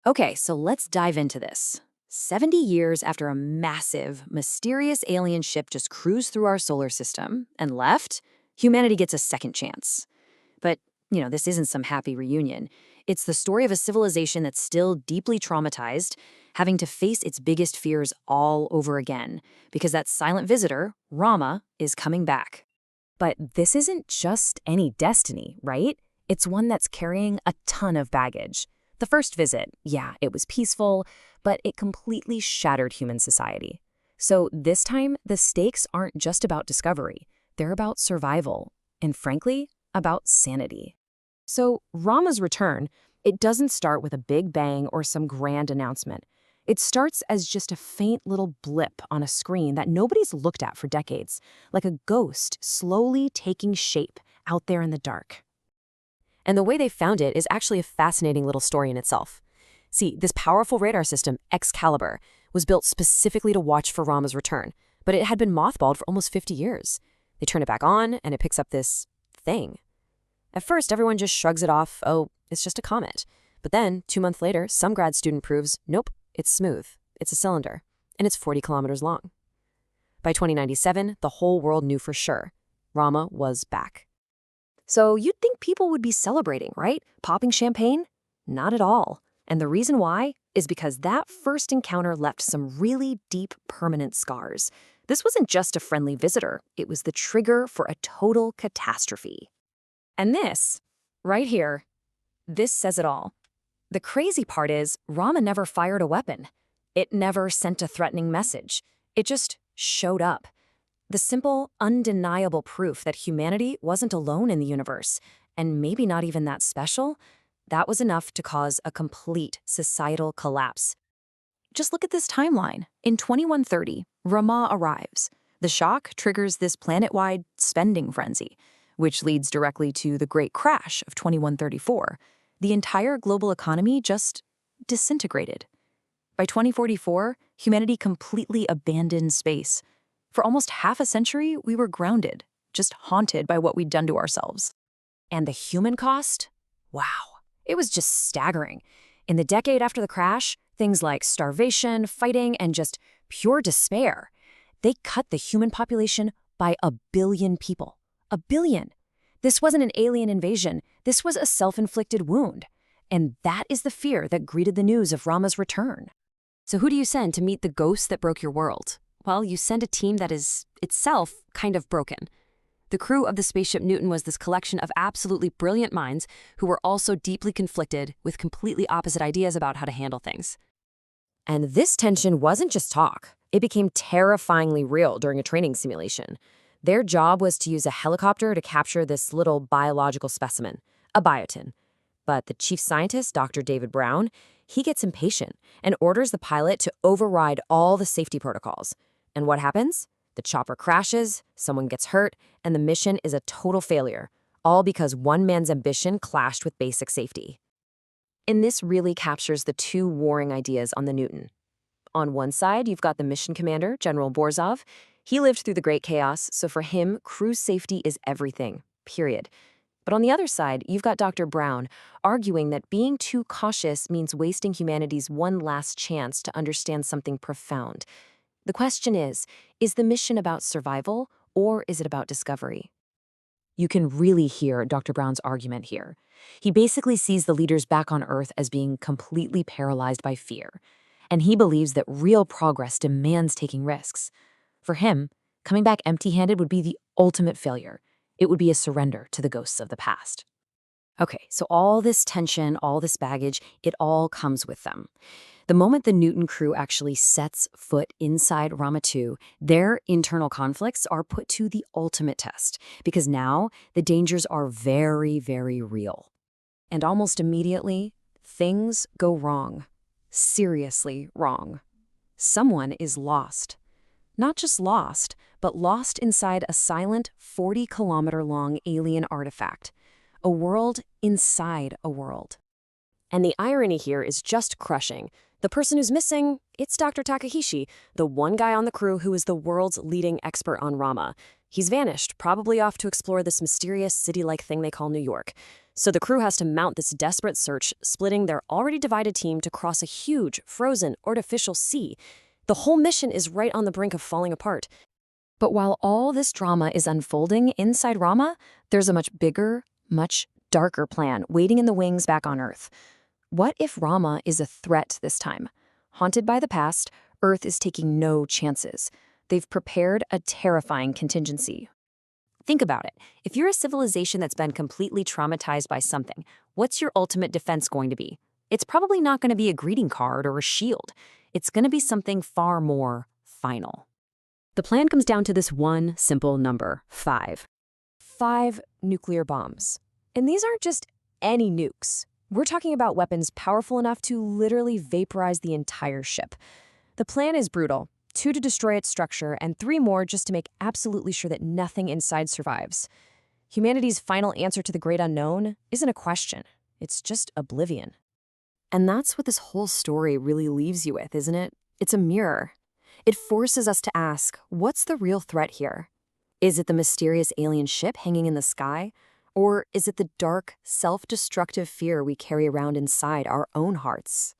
Okay, so let's dive into this. 70 years after a massive, mysterious alien ship just cruised through our solar system and left, humanity gets a second chance. But, this isn't some happy reunion. It's the story of a civilization that's still deeply traumatized, having to face its biggest fears all over again, because that silent visitor, Rama, is coming back. But this isn't just any destiny, right? It's one that's carrying a ton of baggage. The first visit, yeah, it was peaceful, but it completely shattered human society. So this time, the stakes aren't just about discovery. They're about survival, and frankly, about sanity. So Rama's return, it doesn't start with a big bang or some grand announcement. It starts as just a faint little blip on a screen that nobody's looked at for decades, like a ghost slowly taking shape out there in the dark. And the way they found it is actually a fascinating little story in itself. See, this powerful radar system, Excalibur, was built specifically to watch for Rama's return, but it had been mothballed for almost 50 years. They turn it back on, and it picks up this thing. At first, everyone just shrugs it off, oh, it's just a comet. But then, 2 months later, some grad student proves, nope, it's smooth, it's a cylinder, and it's 40 kilometers long. By 2097, the whole world knew for sure. Rama was back. So you'd think people would be celebrating, right? Popping champagne? Not at all. And the reason why is because that first encounter left some really deep, permanent scars. This wasn't just a friendly visitor. It was the trigger for a total catastrophe. And this, right here, this says it all. The crazy part is, Rama never fired a weapon. It never sent a threatening message. It just showed up. The simple, undeniable proof that humanity wasn't alone in the universe, and maybe not even that special, that was enough to cause a complete societal collapse. Just look at this timeline. In 2130, Rama arrives. The shock triggers this planet-wide spending frenzy, which leads directly to the Great Crash of 2134. The entire global economy just disintegrated. By 2044, humanity completely abandoned space. For almost half a century, we were grounded, just haunted by what we'd done to ourselves. And the human cost? Wow, it was just staggering. In the decade after the crash, things like starvation, fighting, and just pure despair, they cut the human population by 1 billion people. 1 billion. This wasn't an alien invasion. This was a self-inflicted wound. And that is the fear that greeted the news of Rama's return. So who do you send to meet the ghost that broke your world? Well, you send a team that is, itself, kind of broken. The crew of the spaceship Newton was this collection of absolutely brilliant minds who were also deeply conflicted with completely opposite ideas about how to handle things. And this tension wasn't just talk. It became terrifyingly real during a training simulation. Their job was to use a helicopter to capture this little biological specimen, a biotin. But the chief scientist, Dr. David Brown, he gets impatient and orders the pilot to override all the safety protocols. And what happens? The chopper crashes, someone gets hurt, and the mission is a total failure, all because one man's ambition clashed with basic safety. And this really captures the two warring ideas on the Newton. On one side, you've got the mission commander, General Borzov. He lived through the Great Chaos, so for him, crew safety is everything, period. But on the other side, you've got Dr. Brown, arguing that being too cautious means wasting humanity's one last chance to understand something profound. The question is the mission about survival, or is it about discovery? You can really hear Dr. Brown's argument here. He basically sees the leaders back on Earth as being completely paralyzed by fear. And he believes that real progress demands taking risks. For him, coming back empty-handed would be the ultimate failure. It would be a surrender to the ghosts of the past. Okay, so all this tension, all this baggage, it all comes with them. The moment the Newton crew actually sets foot inside Rama II, their internal conflicts are put to the ultimate test, because now the dangers are very, very real. And almost immediately, things go wrong. Seriously wrong. Someone is lost. Not just lost, but lost inside a silent 40-kilometer-long alien artifact. A world inside a world. And the irony here is just crushing. The person who's missing, it's Dr. Takahashi, the one guy on the crew who is the world's leading expert on Rama. He's vanished, probably off to explore this mysterious city-like thing they call New York. So the crew has to mount this desperate search, splitting their already divided team to cross a huge, frozen, artificial sea. The whole mission is right on the brink of falling apart. But while all this drama is unfolding inside Rama, there's a much bigger, much darker plan waiting in the wings back on Earth. What if Rama is a threat this time? Haunted by the past, Earth is taking no chances. They've prepared a terrifying contingency. Think about it. If you're a civilization that's been completely traumatized by something, what's your ultimate defense going to be? It's probably not going to be a greeting card or a shield. It's going to be something far more final. The plan comes down to this one simple number, 5. 5 nuclear bombs. And these aren't just any nukes. We're talking about weapons powerful enough to literally vaporize the entire ship. The plan is brutal. 2 to destroy its structure, and 3 more just to make absolutely sure that nothing inside survives. Humanity's final answer to the great unknown isn't a question. It's just oblivion. And that's what this whole story really leaves you with, isn't it? It's a mirror. It forces us to ask, what's the real threat here? Is it the mysterious alien ship hanging in the sky? Or is it the dark, self-destructive fear we carry around inside our own hearts?